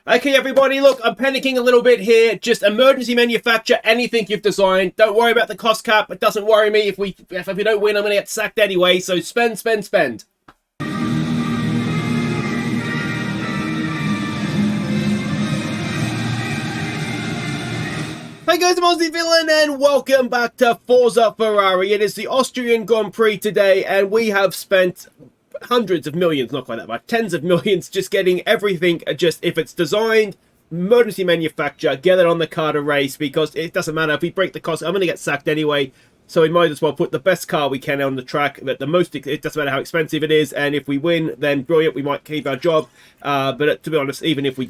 Okay, everybody, look, I'm panicking a little bit here. Just emergency manufacture anything you've designed. Don't worry about the cost cap. It doesn't worry me. If we don't win, I'm going to get sacked anyway. So spend, spend, spend. Hey guys, I'm Aussie Villain and welcome back to Forza Ferrari. It is the Austrian Grand Prix today and we have spent hundreds of millions, not quite that much, tens of millions just getting everything, just if it's designed, emergency manufacture, get it on the car to race, because it doesn't matter if we break the cost, I'm going to get sacked anyway. So we might as well put the best car we can on the track, but the most, it doesn't matter how expensive it is, and if we win, then brilliant, we might keep our job. But to be honest, even if we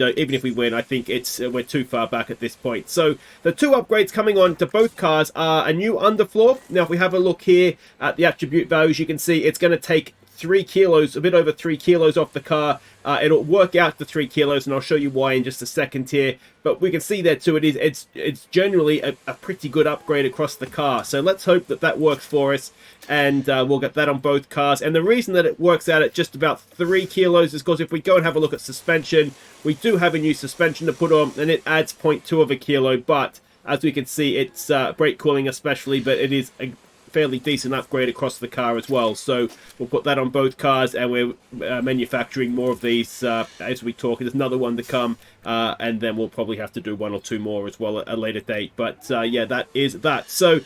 win, I think we're too far back at this point. So the two upgrades coming on to both cars are a new underfloor. Now, if we have a look here at the attribute values, you can see it's going to take 3 kilos, a bit over 3 kilos off the car. It'll work out to 3 kilos, and I'll show you why in just a second here. But we can see there too, it's generally a pretty good upgrade across the car. So let's hope that that works for us, and we'll get that on both cars. And the reason that it works out at just about 3 kilos is because if we go and have a look at suspension, we do have a new suspension to put on, and it adds 0.2 of a kilo. But as we can see, it's brake cooling especially, but it is a fairly decent upgrade across the car as well. So we'll put that on both cars, and we're manufacturing more of these as we talk. There's another one to come, and then we'll probably have to do 1 or 2 more as well at a later date. But yeah, that is that. So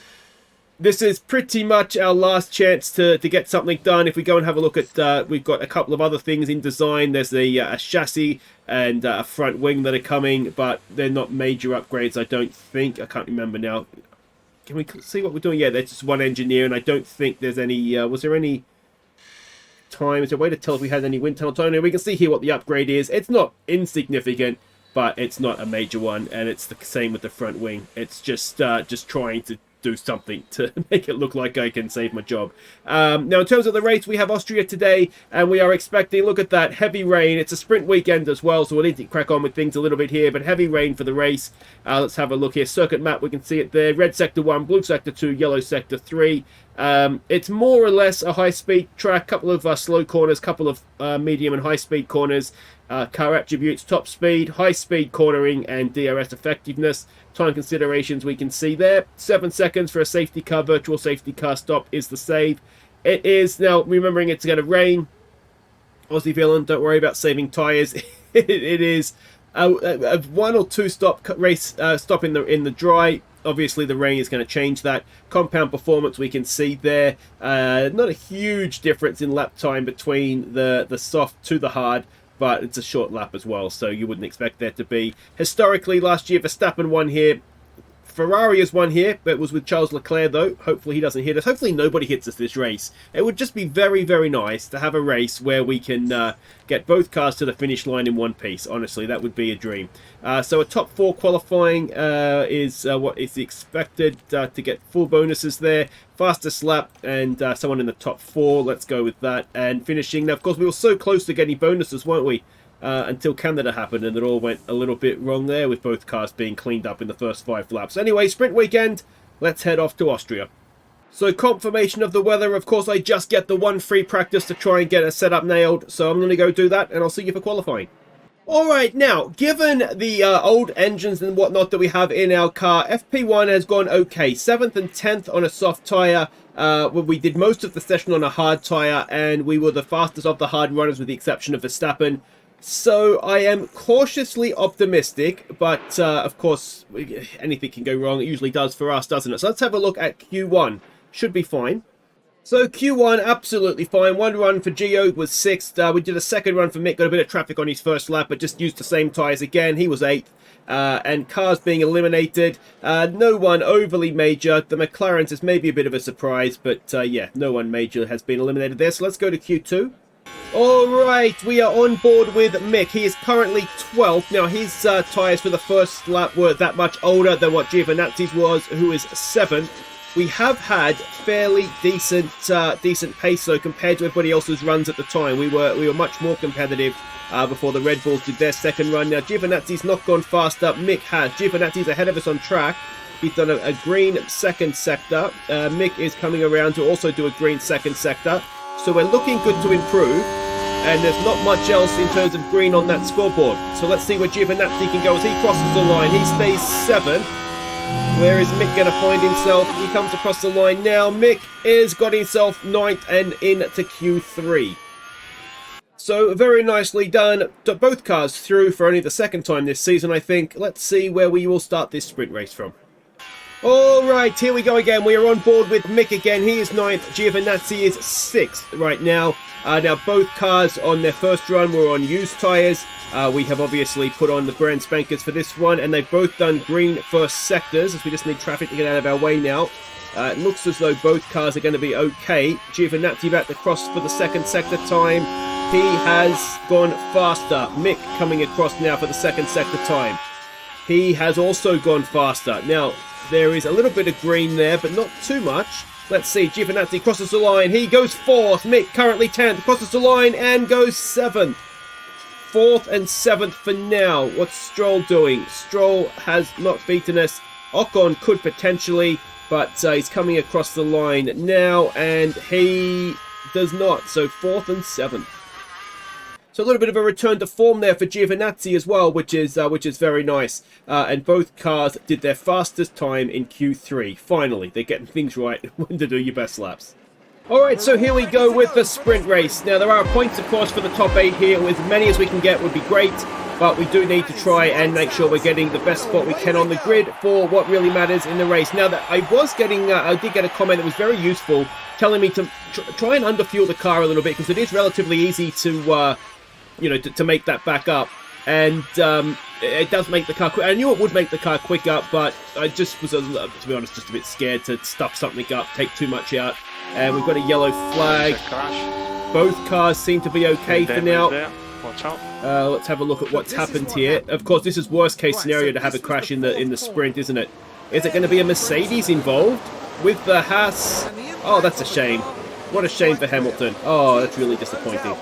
this is pretty much our last chance to get something done. If we go and have a look at, we've got a couple of other things in design. There's a chassis and a front wing that are coming, but they're not major upgrades, I don't think. I can't remember now. Can we see what we're doing? Yeah, there's just one engineer, and I don't think there's any... was there any time? Is there a way to tell if we had any wind tunnel time? We can see here what the upgrade is. It's not insignificant, but it's not a major one, and it's the same with the front wing. It's just trying to do something to make it look like I can save my job. Now, in terms of the race, we have Austria today, and we are expecting, look at that, heavy rain. It's a sprint weekend as well, so we'll need to crack on with things a little bit here, but heavy rain for the race. Let's have a look here. Circuit map, we can see it there. Red sector 1, blue sector 2, yellow sector 3. It's more or less a high-speed track, couple of slow corners, couple of medium and high-speed corners. Car attributes, top speed, high-speed cornering, and DRS effectiveness. Time considerations we can see there. 7 seconds for a safety car, virtual safety car stop is the save. It is, now remembering it's going to rain. Aussie Villain, don't worry about saving tyres. It is a 1 or 2 stop race stop in the dry. Obviously the rain is going to change that. Compound performance we can see there. Not a huge difference in lap time between the soft to the hard, but it's a short lap as well, so you wouldn't expect there to be. Historically, last year, Verstappen won here. Ferrari has won here, but it was with Charles Leclerc, though. Hopefully he doesn't hit us. Hopefully nobody hits us this race. It would just be very, very nice to have a race where we can get both cars to the finish line in one piece. Honestly, that would be a dream. So a top 4 qualifying is what is expected to get full bonuses there. Fastest lap and someone in the top 4. Let's go with that. And finishing. Now, of course, we were so close to getting bonuses, weren't we? Until Canada happened, and it all went a little bit wrong there with both cars being cleaned up in the first 5 laps. Anyway, sprint weekend, let's head off to Austria. So confirmation of the weather, of course I just get the 1 free practice to try and get a setup nailed, so I'm going to go do that and I'll see you for qualifying. Alright, now, given the old engines and whatnot that we have in our car, FP1 has gone okay. 7th and 10th on a soft tyre. We did most of the session on a hard tyre, and we were the fastest of the hard runners with the exception of Verstappen. So I am cautiously optimistic, but of course anything can go wrong. It usually does for us, doesn't it? So let's have a look at Q1. Should be fine. So Q1, absolutely fine. 1 run for Gio was 6th. We did a 2nd run for Mick. Got a bit of traffic on his first lap, but just used the same tyres again. He was 8th. And cars being eliminated. No one overly major. The McLaren's is maybe a bit of a surprise, but yeah, no one major has been eliminated there. So let's go to Q2. Alright, we are on board with Mick. He is currently 12th. Now, his tyres for the first lap were that much older than what Giovinazzi's was, who is 7th. We have had fairly decent pace, though, compared to everybody else's runs at the time. We were much more competitive before the Red Bulls did their 2nd run. Now, Giovinazzi's not gone faster. Mick has. Giovinazzi's ahead of us on track. He's done a green 2nd sector. Mick is coming around to also do a green 2nd sector. So we're looking good to improve. and there's not much else in terms of green on that scoreboard. So let's see where Giovinazzi can go as he crosses the line. He stays 7th. Where is Mick going to find himself? He comes across the line now. Mick has got himself 9th and into Q3. So very nicely done. Both cars through for only the 2nd time this season, I think. Let's see where we will start this sprint race from. Alright, here we go again. We are on board with Mick again. He is 9th. Giovinazzi is 6th right now. Now, both cars on their first run were on used tyres. We have obviously put on the brand spankers for this one, and they've both done green first sectors, as we just need traffic to get out of our way now. It looks as though both cars are going to be okay. Giovinazzi about to cross for the 2nd sector time. He has gone faster. Mick coming across now for the 2nd sector time. He has also gone faster. Now, there is a little bit of green there, but not too much. Let's see, Giovinazzi crosses the line. He goes 4th. Mick currently 10th. Crosses the line and goes 7th. 4th and 7th for now. What's Stroll doing? Stroll has not beaten us. Ocon could potentially, but he's coming across the line now, and he does not. So 4th and 7th. So a little bit of a return to form there for Giovinazzi as well, which is very nice. And both cars did their fastest time in Q3. Finally, they're getting things right when to do your best laps. Alright, so here we go with the sprint race. Now, there are points, of course, for the top 8 here. With as many as we can get would be great. But we do need to try and make sure we're getting the best spot we can on the grid for what really matters in the race. Now, that I was getting, I did get a comment that was very useful, telling me to try and underfuel the car a little bit, because it is relatively easy to to make that back up, and it does make the car quick. I knew it would make the car quicker, but I just was, to be honest, just a bit scared to stuff something up, take too much out. And we've got a yellow flag. Both cars seem to be okay for now. Watch out. Let's have a look at what's happened here. Of course, this is worst case scenario to have a crash in the sprint, isn't it? Is it going to be a Mercedes involved with the Haas? Oh, that's a shame. What a shame for Hamilton. Oh, that's really disappointing.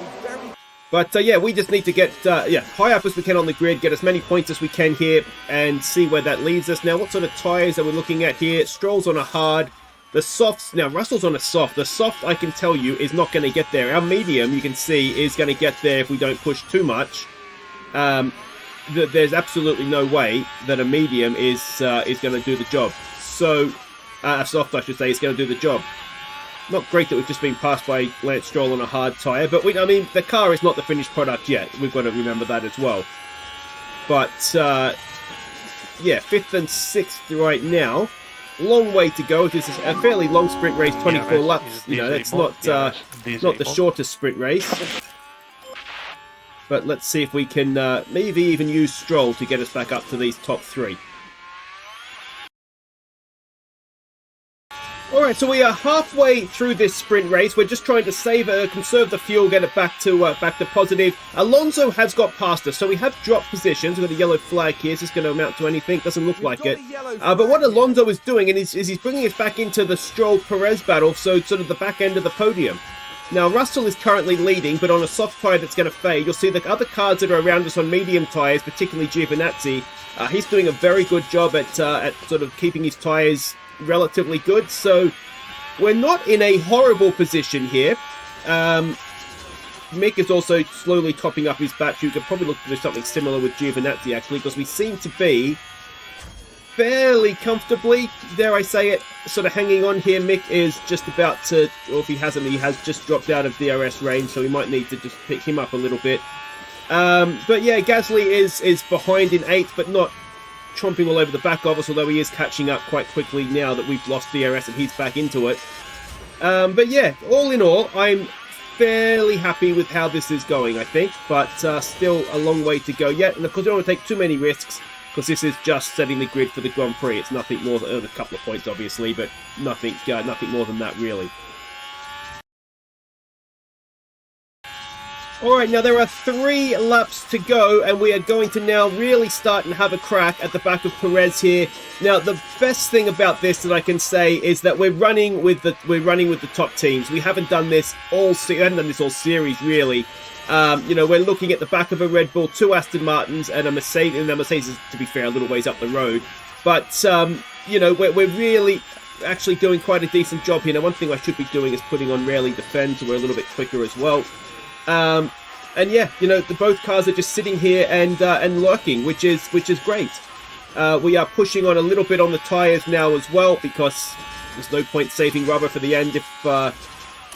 But yeah, we just need to get high up as we can on the grid, get as many points as we can here, and see where that leads us. Now, what sort of tyres are we looking at here? Stroll's on a hard. The softs, now Russell's on a soft. The soft, I can tell you, is not going to get there. Our medium, you can see, is going to get there if we don't push too much. There's absolutely no way that a medium is going to do the job. So, a soft, I should say, is going to do the job. Not great that we've just been passed by Lance Stroll on a hard tyre, but I mean, the car is not the finished product yet. We've got to remember that as well. But, yeah, 5th and 6th right now. Long way to go. This is a fairly long sprint race, 24 laps. You know, that's not the shortest sprint race. But let's see if we can maybe even use Stroll to get us back up to these top 3. Alright, so we are halfway through this sprint race. We're just trying to conserve the fuel, get it back to positive. Alonso has got past us, so we have dropped positions. We've got a yellow flag here. Is this going to amount to anything? Doesn't look like it. But what Alonso is doing is he's bringing us back into the Stroll-Perez battle, so sort of the back end of the podium. Now, Russell is currently leading, but on a soft tyre that's going to fade. You'll see the other cars that are around us on medium tyres, particularly Giovinazzi. He's doing a very good job at sort of keeping his tyres relatively good, so we're not in a horrible position here. Mick is also slowly topping up his battery. You could probably look to do something similar with Giovinazzi, actually, because we seem to be fairly comfortably, dare I say it, sort of hanging on here. Mick is just about to, or if he hasn't, he has just dropped out of DRS range, so we might need to just pick him up a little bit. But yeah, Gasly is behind in 8th, but not chomping all over the back of us, although he is catching up quite quickly now that we've lost DRS and he's back into it. But yeah, all in all, I'm fairly happy with how this is going, I think, but still a long way to go yet. And of course, we don't want to take too many risks, because this is just setting the grid for the Grand Prix. It's nothing more than a couple of points, obviously, but nothing more than that, really. Alright, now there are 3 laps to go, and we are going to now really start and have a crack at the back of Perez here. Now, the best thing about this that I can say is that we're running with the top teams. We haven't done this all series, really. You know, we're looking at the back of a Red Bull, 2 Aston Martins, and a Mercedes. And the Mercedes is, to be fair, a little ways up the road. But you know, we're really actually doing quite a decent job here. Now, one thing I should be doing is putting on rarely defend, so we're a little bit quicker as well. And yeah, you know, both cars are just sitting here and lurking, which is great. We are pushing on a little bit on the tyres now as well, because there's no point saving rubber for the end if,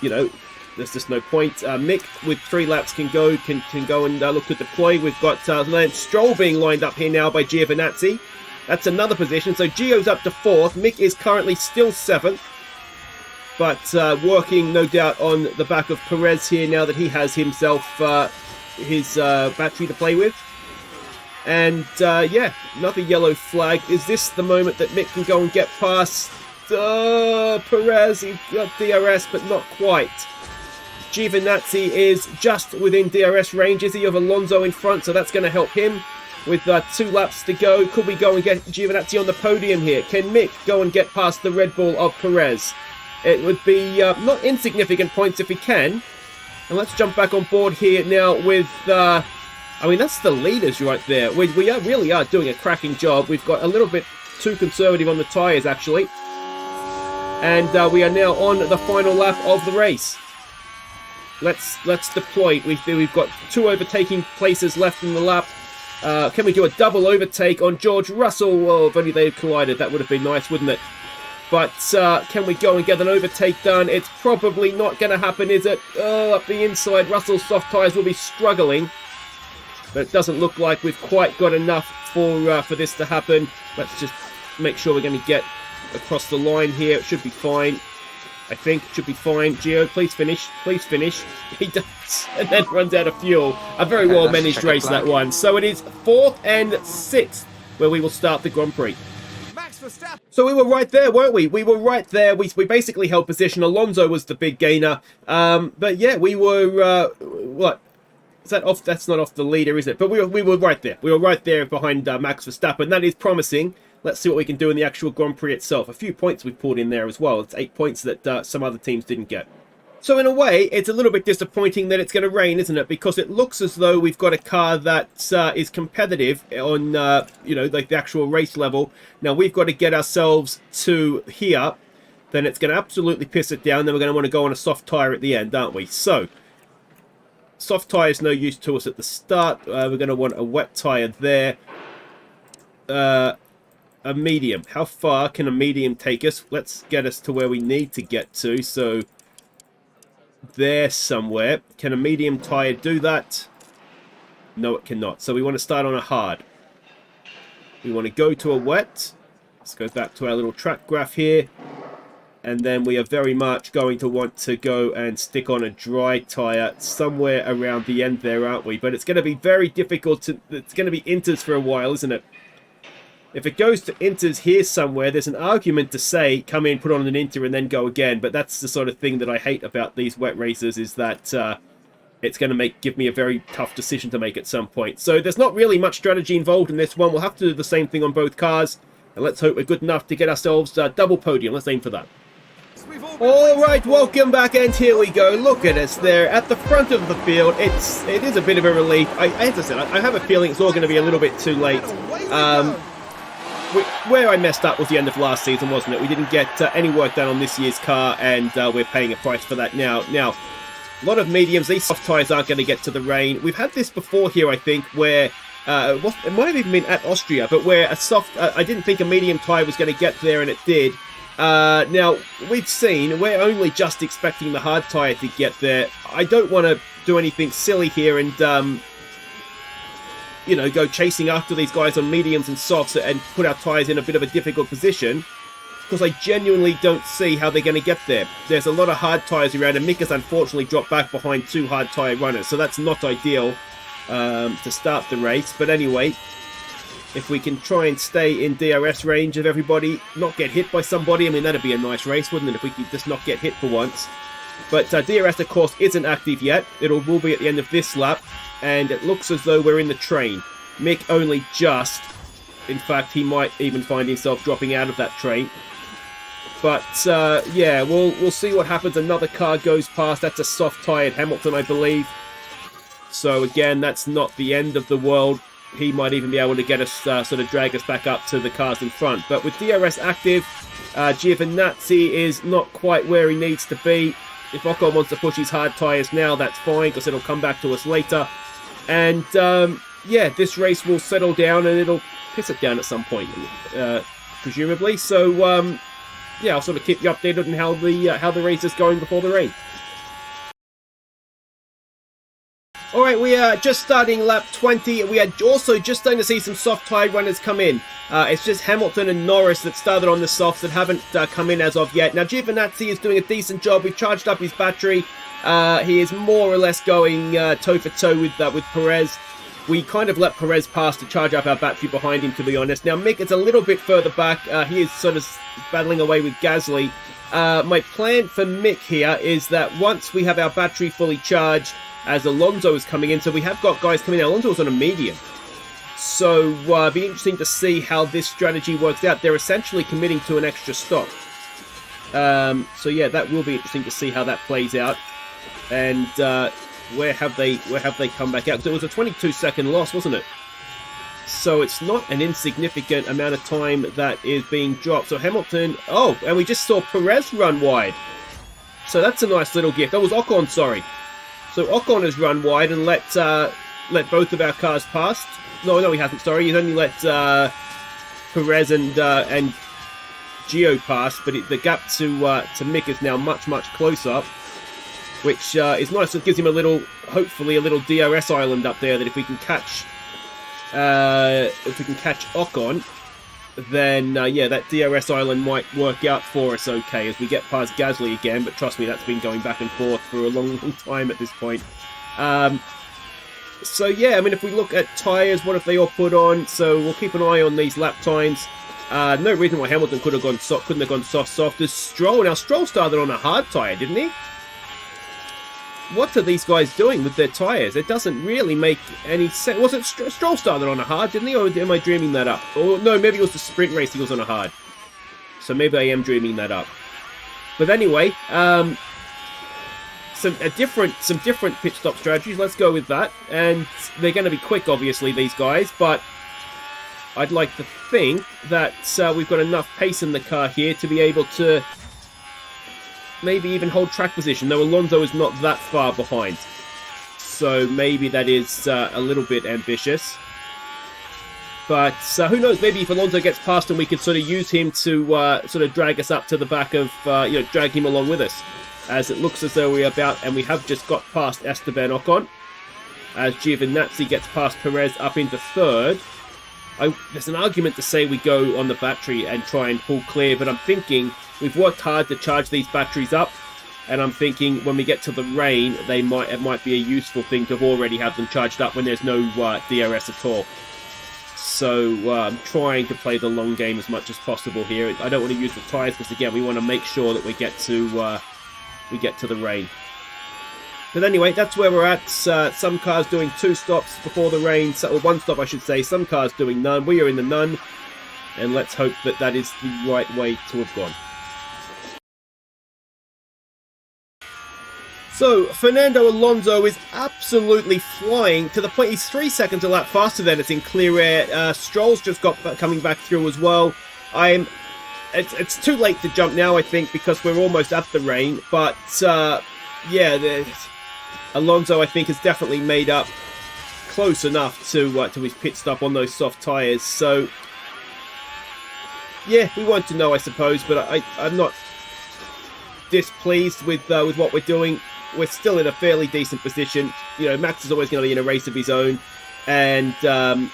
you know, there's just no point. Mick, with 3 laps, can go and look to deploy. We've got Lance Stroll being lined up here now by Giovinazzi. That's another position. So Gio's up to 4th. Mick is currently still 7th. But working, no doubt, on the back of Perez here now that he has himself his battery to play with. And yeah, another yellow flag. Is this the moment that Mick can go and get past Perez? He got DRS, but not quite. Giovinazzi is just within DRS range, is he, of Alonso in front, so that's going to help him. With 2 laps to go, could we go and get Giovinazzi on the podium here? Can Mick go and get past the Red Bull of Perez? It would be not insignificant points if he can. And let's jump back on board here now with... I mean, that's the leaders right there. We really are doing a cracking job. We've got a little bit too conservative on the tyres, actually. And we are now on the final lap of the race. Let's deploy. We've got 2 overtaking places left in the lap. Can we do a double overtake on George Russell? Well, if only they had collided, that would have been nice, wouldn't it? But can we go and get an overtake done? It's probably not going to happen, is it? Oh, up the inside, Russell's soft tyres will be struggling. But it doesn't look like we've quite got enough for this to happen. Let's just make sure we're going to get across the line here. It should be fine. I think it should be fine. Gio, please finish. Please finish. He does. And then runs out of fuel. A very well managed race, that one. So it is 4th and 6th where we will start the Grand Prix. So we were right there, weren't we? We were right there. We basically held position. Alonso was the big gainer. But yeah, we were... what? Is that off? That's not off the leader, is it? But we were right there. We were right there behind Max Verstappen. That is promising. Let's see what we can do in the actual Grand Prix itself. A few points we've pulled in there as well. It's 8 points that some other teams didn't get. So in a way, it's a little bit disappointing that it's going to rain, isn't it? Because it looks as though we've got a car that is competitive on, you know, like the actual race level. Now we've got to get ourselves to here. Then it's going to absolutely piss it down. Then we're going to want to go on a soft tyre at the end, aren't we? So, soft tyre is no use to us at the start. We're going to want a wet tyre there. A medium. How far can a medium take us? Let's get us to where we need to get to. So, there somewhere. Can a medium tyre do that? No, it cannot. So we want to start on a hard. We want to go to a wet. Let's go back to our little track graph here. And then we are very much going to want to go and stick on a dry tyre somewhere around the end there, aren't we? But it's going to be very difficult to... It's going to be inters for a while, isn't it? If it goes to inters here somewhere, there's an argument to say, come in, put on an inter, and then go again. But that's the sort of thing that I hate about these wet races, is that it's going to give me a very tough decision to make at some point. So there's not really much strategy involved in this one. We'll have to do the same thing on both cars. And let's hope we're good enough to get ourselves a double podium. Let's aim for that. Alright, welcome back, and here we go. Look at us there at the front of the field. It is a bit of a relief. As I said, I have a feeling it's all going to be a little bit too late. Where I messed up was the end of last season, wasn't it? We didn't get any work done on this year's car, and we're paying a price for that now. Now, a lot of mediums, these soft tyres aren't going to get to the rain. We've had this before here, I think, where... it might have even been at Austria, but where a soft... I didn't think a medium tyre was going to get there, and it did. Now, we've seen, we're only just expecting the hard tyre to get there. I don't want to do anything silly here and, you know, go chasing after these guys on mediums and softs and put our tyres in a bit of a difficult position, because I genuinely don't see how they're going to get there. There's a lot of hard tyres around, and Mick has unfortunately dropped back behind 2 hard tyre runners, so that's not ideal to start the race. But anyway, if we can try and stay in DRS range of everybody, not get hit by somebody, I mean, that'd be a nice race, wouldn't it, if we could just not get hit for once. But DRS, of course, isn't active yet. It will be at the end of this lap, and it looks as though we're in the train. Mick only just. In fact, he might even find himself dropping out of that train. But, yeah, we'll see what happens. Another car goes past. That's a soft tyre Hamilton, I believe. So, again, that's not the end of the world. He might even be able to get us, sort of drag us back up to the cars in front. But with DRS active, Giovinazzi is not quite where he needs to be. If Ocon wants to push his hard tyres now, that's fine, because it'll come back to us later. And, yeah, this race will settle down, and it'll piss it down at some point, presumably. So, yeah, I'll sort of keep you updated on how the race is going before the rain. Alright, we are just starting lap 20. We are also just starting to see some soft tyre runners come in. It's just Hamilton and Norris that started on the softs that haven't come in as of yet. Now, Giovinazzi is doing a decent job. We've charged up his battery. He is more or less going toe-for-toe with Perez. We kind of let Perez pass to charge up our battery behind him, to be honest. Now, Mick is a little bit further back. He is sort of battling away with Gasly. My plan for Mick here is that once we have our battery fully charged, as Alonso is coming in, so we have got guys coming in. Alonso's on a medium. So, it'll be interesting to see how this strategy works out. They're essentially committing to an extra stop. So yeah, that will be interesting to see how that plays out. And where have they come back out? Because it was a 22-second loss, wasn't it? So it's not an insignificant amount of time that is being dropped. So Hamilton, oh, and we just saw Perez run wide. So that's a nice little gift. That was Ocon, sorry. So Ocon has run wide and let both of our cars pass. No, he hasn't. Sorry, he's only let Perez and Gio pass, but the gap to Mick is now much closer, which is nice. It gives him hopefully a little DRS island up there. That if we can catch Ocon, then yeah, that DRS island might work out for us okay as we get past Gasly again. But trust me, that's been going back and forth for a long time at this point. So yeah, I mean, if we look at tyres, what have they all put on? So we'll keep an eye on these lap times. No reason why Hamilton couldn't have gone soft. There's Stroll. Now Stroll started on a hard tyre, didn't he? What are these guys doing with their tyres? It doesn't really make any sense. Was it Stroll started on a hard, didn't he? Or am I dreaming that up? Or no, maybe it was the sprint race he was on a hard. So maybe I am dreaming that up. But anyway, some different pit stop strategies. Let's go with that. And they're going to be quick, obviously, these guys. But I'd like to think that we've got enough pace in the car here to be able to maybe even hold track position, though Alonso is not that far behind. So maybe that is a little bit ambitious. But who knows, maybe if Alonso gets past him, we could sort of use him to sort of drag us up to the back of, drag him along with us. As it looks as though we have just got past Esteban Ocon. As Giovinazzi gets past Perez up into third. There's an argument to say we go on the battery and try and pull clear, but I'm thinking we've worked hard to charge these batteries up, and I'm thinking when we get to the rain, it might be a useful thing to already have them charged up when there's no DRS at all. So I'm trying to play the long game as much as possible here. I don't want to use the tyres because again, we want to make sure that we get to the rain. But anyway, that's where we're at. Some cars doing 2 stops before the rain, or 1 stop I should say. Some cars doing none. We are in the none. And let's hope that that is the right way to have gone. So, Fernando Alonso is absolutely flying to the point he's 3 seconds a lap faster than us in clear air. Stroll's just coming back through as well. It's too late to jump now, I think, because we're almost at the rain. But, yeah, Alonso, I think, has definitely made up close enough to his pit stop on those soft tyres. So, yeah, we want to know, I suppose, but I'm not displeased with what we're doing. We're still in a fairly decent position. You know, Max is always going to be in a race of his own, and yeah,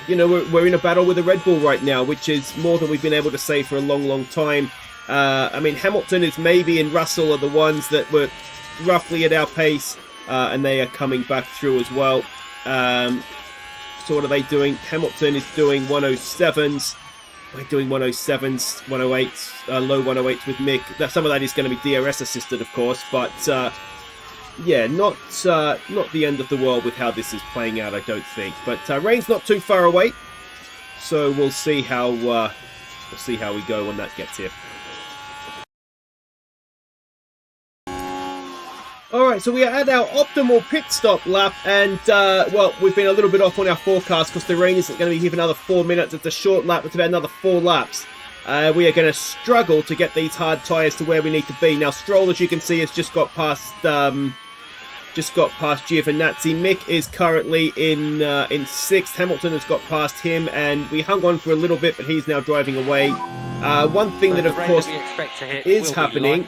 you know, we're in a battle with a Red Bull right now, which is more than we've been able to say for a long time. I mean, Hamilton is maybe and Russell are the ones that were roughly at our pace, and they are coming back through as well. So what are they doing? Hamilton is doing 107s. We're doing 107s, 108s, low 108s with Mick. Some of that is going to be DRS assisted, of course, but yeah, not the end of the world with how this is playing out, I don't think. But rain's not too far away, so we'll see how we go when that gets here. Alright, so we are at our optimal pit stop lap, and, well, we've been a little bit off on our forecast because the rain isn't going to be here for another 4 minutes. It's a short lap, it's about another 4 laps. we are going to struggle to get these hard tyres to where we need to be. Now, Stroll, as you can see, has just got past Giovinazzi. Mick is currently in 6th. Hamilton has got past him, and we hung on for a little bit, but he's now driving away. One thing that, of course, is happening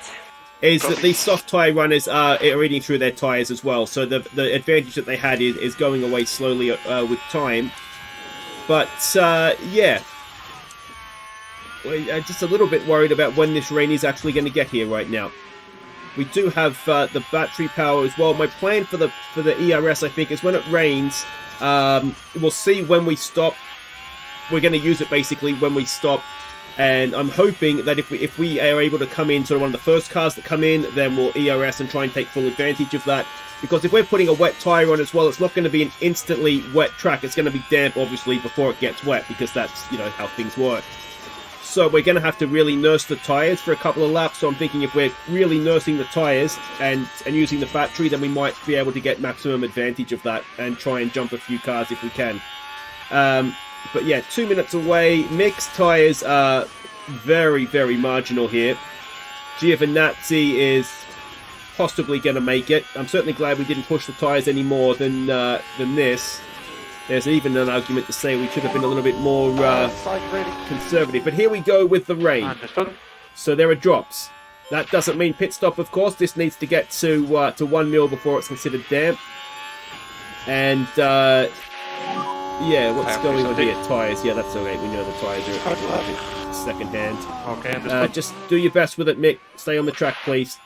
is that these soft tyre runners are eating through their tyres as well. So the advantage that they had is going away slowly with time. But, yeah. We're just a little bit worried about when this rain is actually going to get here right now. We do have the battery power as well. My plan for the ERS, I think, is when it rains, we'll see when we stop. We're going to use it basically when we stop. And I'm hoping that if we are able to come in to one of the first cars that come in, then we'll ERS and try and take full advantage of that. Because if we're putting a wet tyre on as well, it's not going to be an instantly wet track. It's going to be damp, obviously, before it gets wet, because that's, you know, how things work. So we're going to have to really nurse the tyres for a couple of laps. So I'm thinking if we're really nursing the tyres and using the battery, then we might be able to get maximum advantage of that and try and jump a few cars if we can. But yeah, 2 minutes away. Mick's tyres are very, very marginal here. Giovinazzi is possibly going to make it. I'm certainly glad we didn't push the tyres any more than this. There's even an argument to say we should have been a little bit more conservative. But here we go with the rain. Understood. So there are drops. That doesn't mean pit stop, of course. This needs to get to 1 mil before it's considered damp. And, yeah, what's going on here? Tyres. Yeah, that's alright. We know the tyres are a bit second hand. Okay, understood. Just do your best with it, Mick. Stay on the track, please.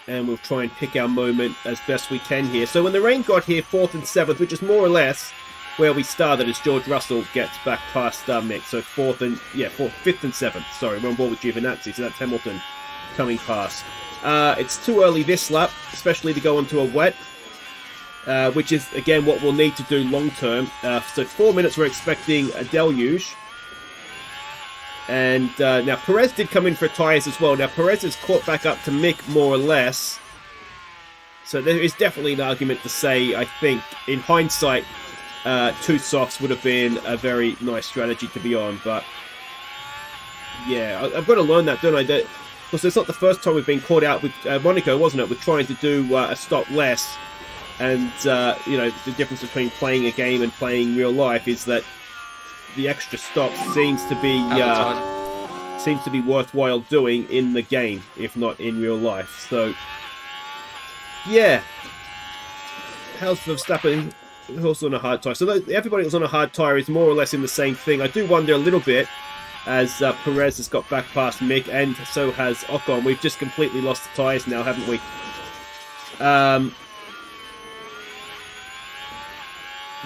And we'll try and pick our moment as best we can here. So when the rain got here, 4th and 7th, which is more or less where we started as George Russell gets back past Mick. So 5th and 7th. Sorry, we're on board with Giovinazzi, so that's Hamilton coming past. It's too early this lap, especially to go onto a wet, which is, again, what we'll need to do long term. So 4 minutes, we're expecting a deluge. And now Perez did come in for tyres as well. Now Perez has caught back up to Mick more or less. So there is definitely an argument to say, I think, in hindsight, 2 softs would have been a very nice strategy to be on. But yeah, I've got to learn that, don't I? Because it's not the first time we've been caught out with Monaco, wasn't it? With trying to do a stop less. And, you know, the difference between playing a game and playing real life is that the extra stops seems to be worthwhile doing in the game, if not in real life. So, yeah. How's Verstappen? Also on a hard tyre. So everybody that's on a hard tyre is more or less in the same thing. I do wonder a little bit, as Perez has got back past Mick, and so has Ocon. We've just completely lost the tyres now, haven't we?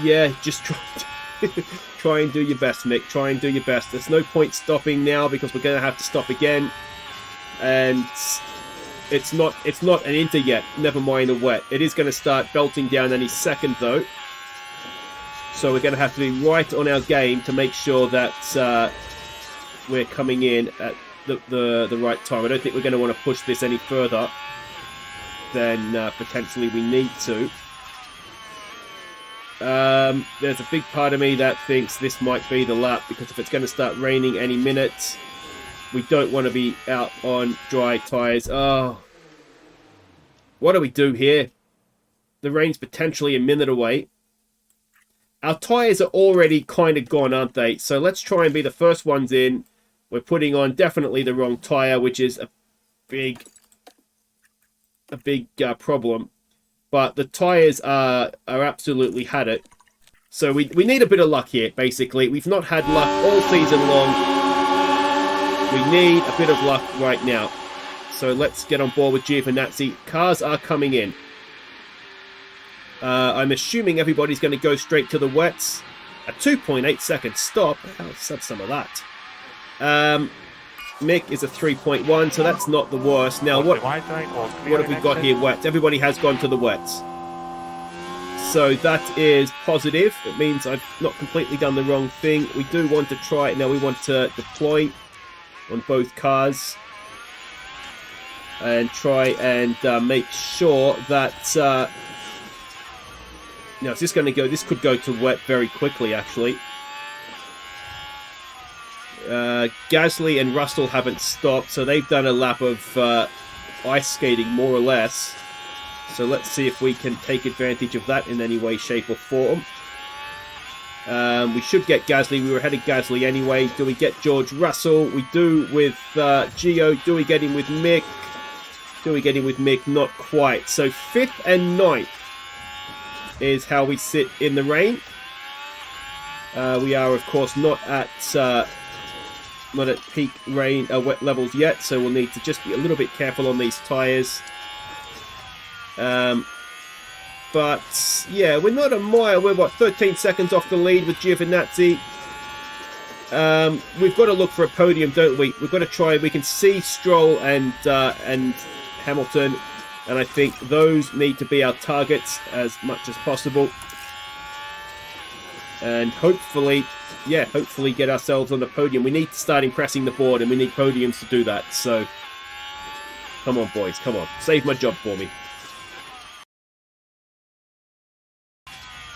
Yeah, just try and do your best, Mick. Try and do your best. There's no point stopping now because we're going to have to stop again. And it's not an inter yet. Never mind a wet. It is going to start belting down any second, though. So we're going to have to be right on our game to make sure that we're coming in at the right time. I don't think we're going to want to push this any further than potentially we need to. There's a big part of me that thinks this might be the lap, because if it's going to start raining any minute, we don't want to be out on dry tyres. Oh, what do we do here? The rain's potentially a minute away. Our tyres are already kind of gone, aren't they? So let's try and be the first ones in. We're putting on definitely the wrong tyre, which is a big problem. But the tyres are absolutely had it. So we need a bit of luck here, basically. We've not had luck all season long. We need a bit of luck right now. So let's get on board with Giovinazzi. Cars are coming in. I'm assuming everybody's going to go straight to the wets. A 2.8 second stop. Let's have some of that. Mick is a 3.1, so that's not the worst. Now, what have we got here? Wets. Everybody has gone to the wets. So that is positive. It means I've not completely done the wrong thing. We do want to try it. Now we want to deploy on both cars and try and make sure that... now, is this going to go... This could go to wet very quickly, actually. Gasly and Russell haven't stopped, so they've done a lap of ice skating, more or less. So let's see if we can take advantage of that in any way, shape or form. We should get Gasly. We were ahead of Gasly anyway. Do we get George Russell? We do with Gio. Do we get him with Mick? Do we get him with Mick? Not quite. So 5th and 9th is how we sit in the rain. We are, of course, not at peak rain wet levels yet, so we'll need to just be a little bit careful on these tyres. But yeah, we're not a mile. We're what, 13 seconds off the lead with Giovinazzi. We've got to look for a podium, don't we? We've got to try. We can see Stroll and Hamilton, and I think those need to be our targets as much as possible. And hopefully, yeah, hopefully get ourselves on the podium. We need to start impressing the board, and we need podiums to do that. So, come on, boys, come on. Save my job for me.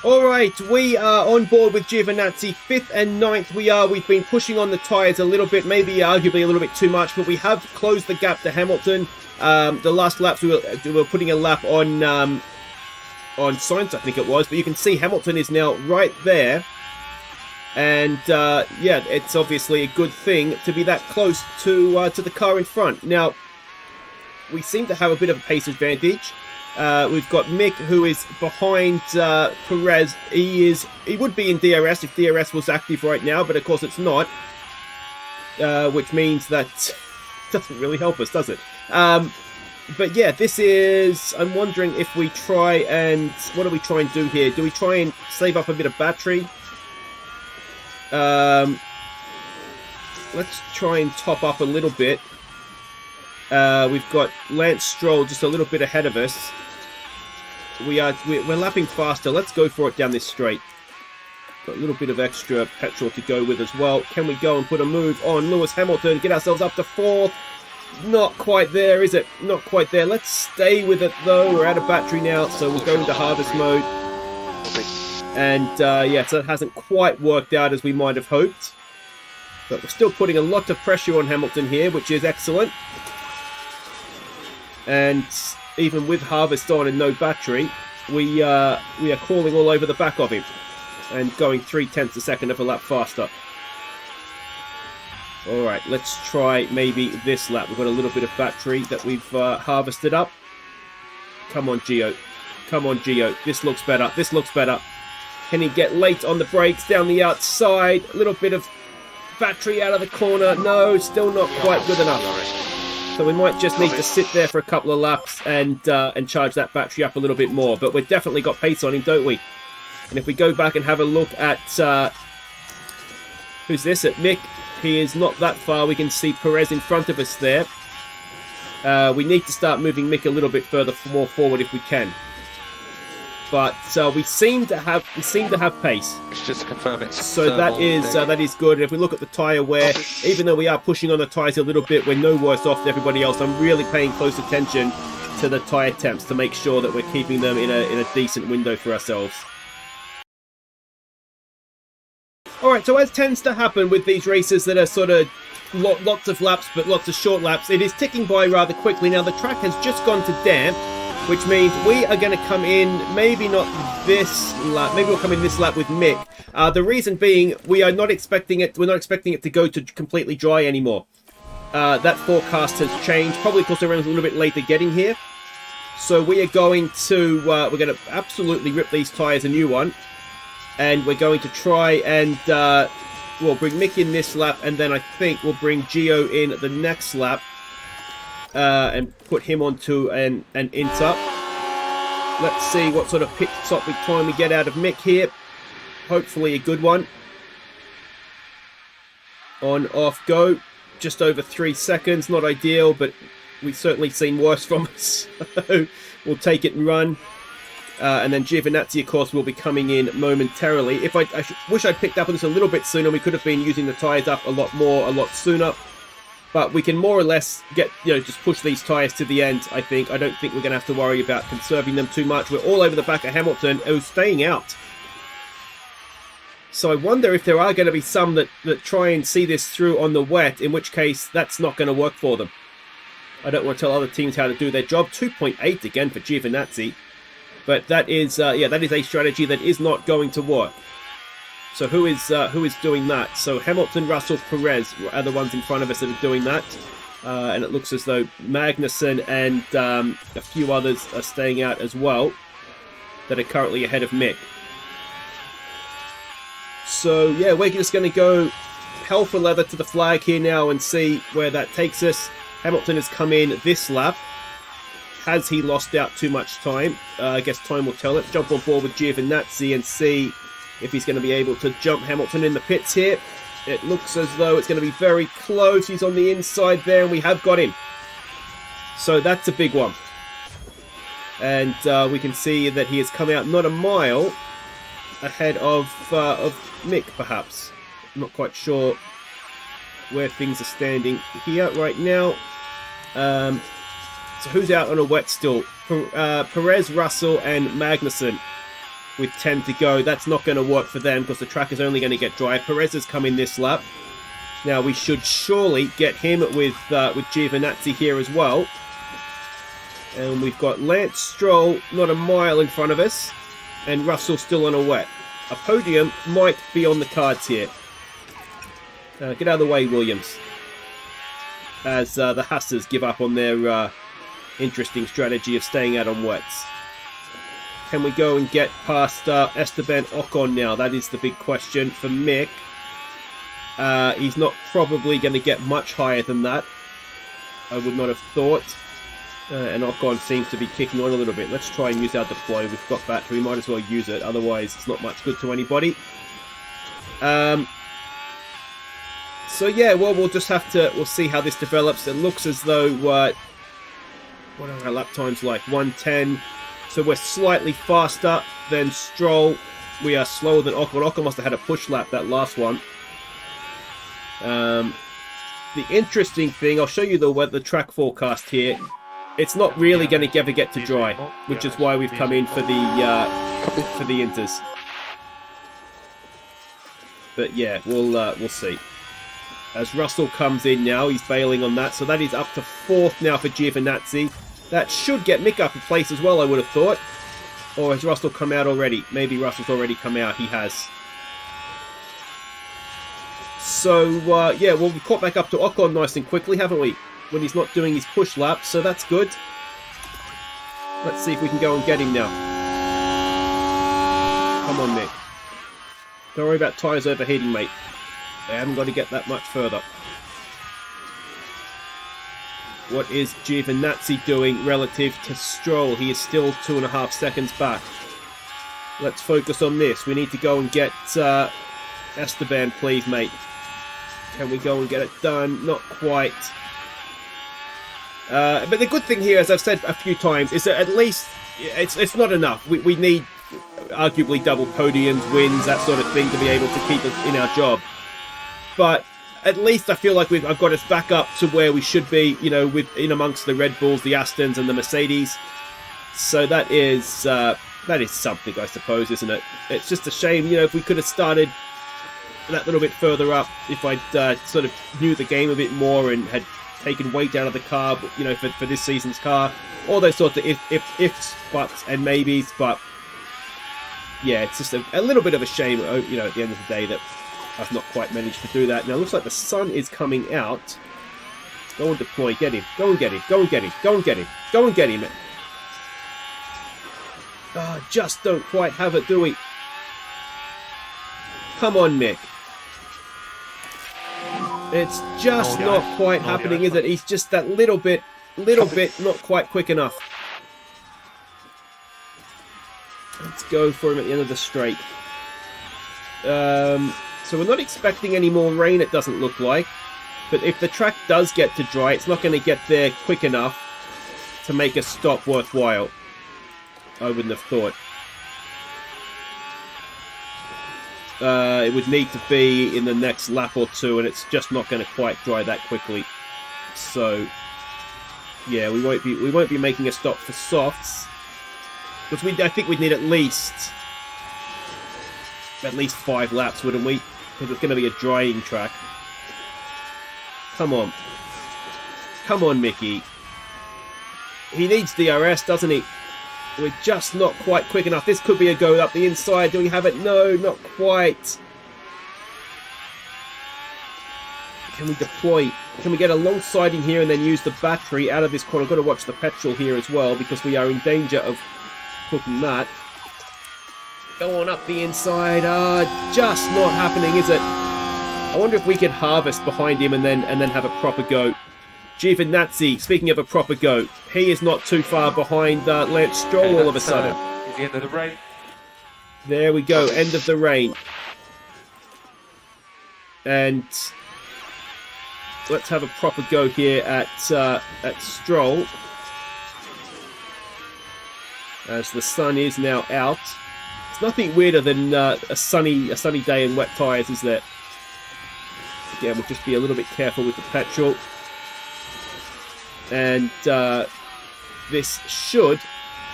Alright, we are on board with Giovinazzi, 5th and 9th we've been pushing on the tyres a little bit, maybe arguably a little bit too much, but we have closed the gap to Hamilton. The last laps we were putting a lap on Sainz, I think it was, but you can see Hamilton is now right there. And yeah, it's obviously a good thing to be that close to the car in front. Now, we seem to have a bit of a pace advantage. We've got Mick, who is behind Perez. He would be in DRS if DRS was active right now, but of course it's not. Which means that doesn't really help us, does it? But yeah, this is... I'm wondering if we try and... What do we try and do here? Do we try and save up a bit of battery? Let's try and top up a little bit. We've got Lance Stroll just a little bit ahead of us. We're lapping faster. Let's go for it down this straight. Got a little bit of extra petrol to go with as well. Can we go and put a move on Lewis Hamilton? Get ourselves up to 4th. Not quite there, is it? Not quite there. Let's stay with it, though. We're out of battery now, so we'll go into harvest mode. And, yeah, so it hasn't quite worked out as we might have hoped. But we're still putting a lot of pressure on Hamilton here, which is excellent. And even with harvest on and no battery, we are crawling all over the back of him and going 0.3 a second of a lap faster. All right, let's try maybe this lap. We've got a little bit of battery that we've harvested up. Come on, Gio. Come on, Gio. This looks better. This looks better. Can he get late on the brakes down the outside? A little bit of battery out of the corner. No, still not quite good enough. So we might just need to sit there for a couple of laps and charge that battery up a little bit more. But we've definitely got pace on him, don't we? And if we go back and have a look at... who's this? At Mick. He is not that far. We can see Perez in front of us there. We need to start moving Mick a little bit more forward if we can. But we seem to have pace. Just to confirm it. So that is good. And if we look at the tyre wear, even though we are pushing on the tyres a little bit, we're no worse off than everybody else. I'm really paying close attention to the tyre temps to make sure that we're keeping them in a decent window for ourselves. Alright, so as tends to happen with these races that are sort of lots of laps but lots of short laps, it is ticking by rather quickly. Now the track has just gone to damp, which means we are going to come in, maybe not this lap, maybe we'll come in this lap with Mick. The reason being, we're not expecting it to go to completely dry anymore. That forecast has changed, probably because everyone's a little bit later getting here. So we are going to, we're going to absolutely rip these tyres a new one. And we're going to try and, we'll bring Mick in this lap, and then I think we'll bring Gio in the next lap. And put him onto an inter. Let's see what sort of pit stop time we get out of Mick here. Hopefully a good one. On, off, go. Just over 3 seconds. Not ideal, but we've certainly seen worse from us. So we'll take it and run. And then Giovinazzi, of course, will be coming in momentarily. If I wish I'd picked up on this a little bit sooner. We could have been using the tyres up a lot sooner. But we can more or less get, just push these tyres to the end, I think. I don't think we're going to have to worry about conserving them too much. We're all over the back of Hamilton, who's staying out. So I wonder if there are going to be some that try and see this through on the wet, in which case that's not going to work for them. I don't want to tell other teams how to do their job. 2.8 again for Giovinazzi. But that is, that is a strategy that is not going to work. So who is doing that? So Hamilton, Russell, Perez are the ones in front of us that are doing that. And it looks as though Magnussen and a few others are staying out as well, that are currently ahead of Mick. So yeah, we're just going to go hell for leather to the flag here now and see where that takes us. Hamilton has come in this lap. Has he lost out too much time? I guess time will tell. Let's jump on board with Giovinazzi and see if he's going to be able to jump Hamilton in the pits here. It looks as though it's going to be very close. He's on the inside there, and we have got him. So that's a big one. And we can see that he has come out not a mile ahead of Mick, perhaps. I'm not quite sure where things are standing here right now. So who's out on a wet still? Perez, Russell, and Magnussen with 10 to go. That's not going to work for them because the track is only going to get dry. Perez has come in this lap. Now we should surely get him with Giovinazzi here as well. And we've got Lance Stroll not a mile in front of us, and Russell still on a wet. A podium might be on the cards here. Get out of the way, Williams. As the Haasers give up on their interesting strategy of staying out on wets. Can we go and get past Esteban Ocon now? That is the big question for Mick. He's not probably going to get much higher than that. I would not have thought. And Ocon seems to be kicking on a little bit. Let's try and use our deploy. We've got battery. We might as well use it. Otherwise, it's not much good to anybody. So yeah, well, we'll just have to... We'll see how this develops. It looks as though... what are our lap times like? 1:10. So we're slightly faster than Stroll. We are slower than Ocon. Ocon must have had a push lap, that last one. The interesting thing... I'll show you the track forecast here. It's not really going to ever get to dry, which is why we've come in for the inters. But yeah, we'll see. As Russell comes in now, he's bailing on that, so that is up to 4th now for Giovinazzi. That should get Mick up in place as well, I would have thought. Or has Russell come out already? Maybe Russell's already come out. He has. So yeah, well, we've caught back up to Ocon nice and quickly, haven't we? When he's not doing his push lap, so that's good. Let's see if we can go and get him now. Come on, Mick. Don't worry about tyres overheating, mate. They haven't got to get that much further. What is Giovinazzi doing relative to Stroll? He is still 2.5 seconds back. Let's focus on this. We need to go and get Esteban, please, mate. Can we go and get it done? Not quite. But the good thing here, as I've said a few times, is that at least it's not enough. We need arguably double podiums, wins, that sort of thing to be able to keep us in our job. But at least I feel like I've got us back up to where we should be, you know, in amongst the Red Bulls, the Astons, and the Mercedes. So that is something, I suppose, isn't it? It's just a shame, you know, if we could have started that little bit further up, if I'd sort of knew the game a bit more and had taken weight out of the car, you know, for this season's car, all those sorts of ifs, buts, and maybes. But yeah, it's just a little bit of a shame, you know, at the end of the day that I've not quite managed to do that. Now it looks like the sun is coming out. Go and deploy, get him, go and get him, go and get him, go and get him, go and get him. Just don't quite have it, do we? Come on, Mick. It's just not quite happening, is it? He's just that little bit not quite quick enough. Let's go for him at the end of the straight. So we're not expecting any more rain, it doesn't look like. But if the track does get to dry, it's not going to get there quick enough to make a stop worthwhile. I wouldn't have thought. It would need to be in the next lap or two, and it's just not going to quite dry that quickly. So, yeah, we won't be making a stop for softs, because I think we'd need at least at least 5 laps, wouldn't we? Because it's going to be a drying track. Come on. Come on, Mickey. He needs DRS, doesn't he? We're just not quite quick enough. This could be a go up the inside. Do we have it? No, not quite. Can we deploy? Can we get a long siding here and then use the battery out of this corner? I've got to watch the petrol here as well because we are in danger of cooking that. Go on up the inside. Just not happening, is it? I wonder if we could harvest behind him and then have a proper go. Giovinazzi, speaking of a proper go, he is not too far behind Lance Stroll all of a sudden. Is the end of the rain? There we go, end of the rain. And let's have a proper go here at Stroll. As the sun is now out. It's nothing weirder than a sunny day and wet tyres, is there? Again, we'll just be a little bit careful with the petrol. And this should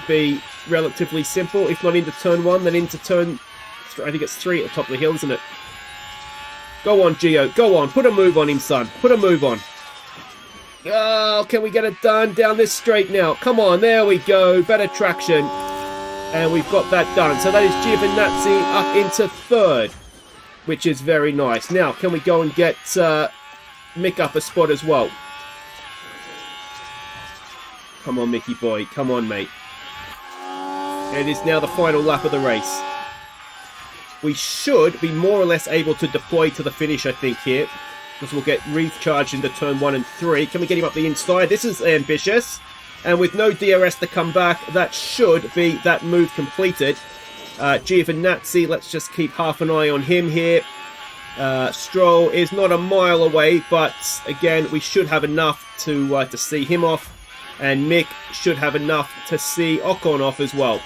be relatively simple. If not into turn 1, then into turn... I think it's 3 at the top of the hill, isn't it? Go on, Gio. Go on. Put a move on him, son. Put a move on. Oh, can we get it done down this straight now? Come on. There we go. Better traction. And we've got that done. So that is Giovinazzi up into 3rd, which is very nice. Now, can we go and get Mick up a spot as well? Come on, Mickey boy. Come on, mate. It is now the final lap of the race. We should be more or less able to deploy to the finish, I think, here. Because we'll get recharged into turn 1 and 3. Can we get him up the inside? This is ambitious. And with no DRS to come back, that should be that move completed. Giovinazzi, let's just keep half an eye on him here. Stroll is not a mile away, but again, we should have enough to see him off. And Mick should have enough to see Ocon off as well.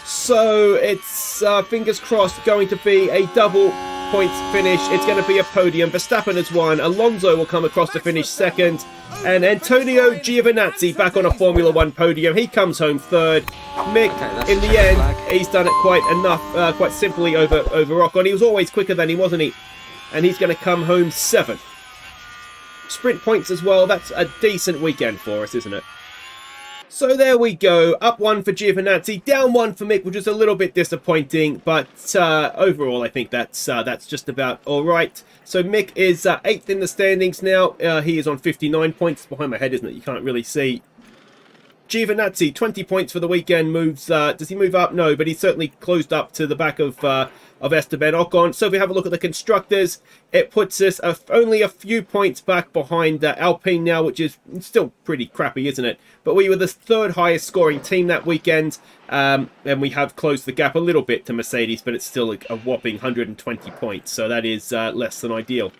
So it's, fingers crossed, going to be a double points finish. It's going to be a podium. Verstappen has won. Alonso will come across to finish 2nd. And Antonio Giovinazzi back on a Formula 1 podium. He comes home 3rd. Mick, in the end, he's done it quite simply over Ocon. He was always quicker than he, wasn't he? And he's going to come home 7th. Sprint points as well. That's a decent weekend for us, isn't it? So there we go. Up 1 for Giovinazzi, down 1 for Mick, which is a little bit disappointing. But overall, I think that's just about all right. So Mick is 8th in the standings now. He is on 59 points. Behind my head, isn't it? You can't really see. Giovinazzi, 20 points for the weekend. Moves. Does he move up? No, but he's certainly closed up to the back of Esteban Ocon. So if we have a look at the constructors, it puts us only a few points back behind Alpine now, which is still pretty crappy, isn't it? But we were the 3rd highest scoring team that weekend, and we have closed the gap a little bit to Mercedes, but it's still a whopping 120 points, so that is less than ideal.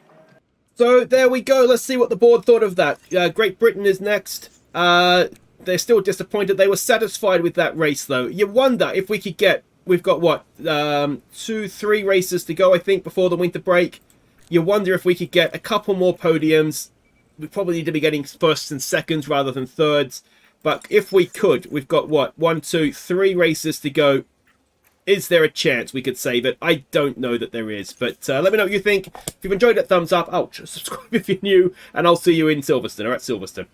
So there we go. Let's see what the board thought of that. Great Britain is next. They're still disappointed. They were satisfied with that race, though. You wonder if we could get... We've got, what, 2-3 races to go, I think, before the winter break. You wonder if we could get a couple more podiums. We probably need to be getting 1st and 2nds rather than 3rds. But if we could, we've got, what, 1, 2, 3 races to go. Is there a chance we could save it? I don't know that there is. But let me know what you think. If you've enjoyed it, thumbs up. Ouch, subscribe if you're new. And I'll see you in Silverstone. All right, Silverstone.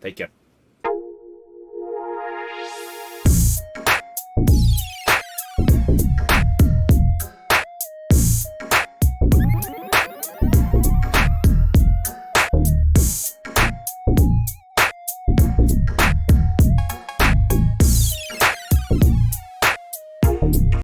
Take care.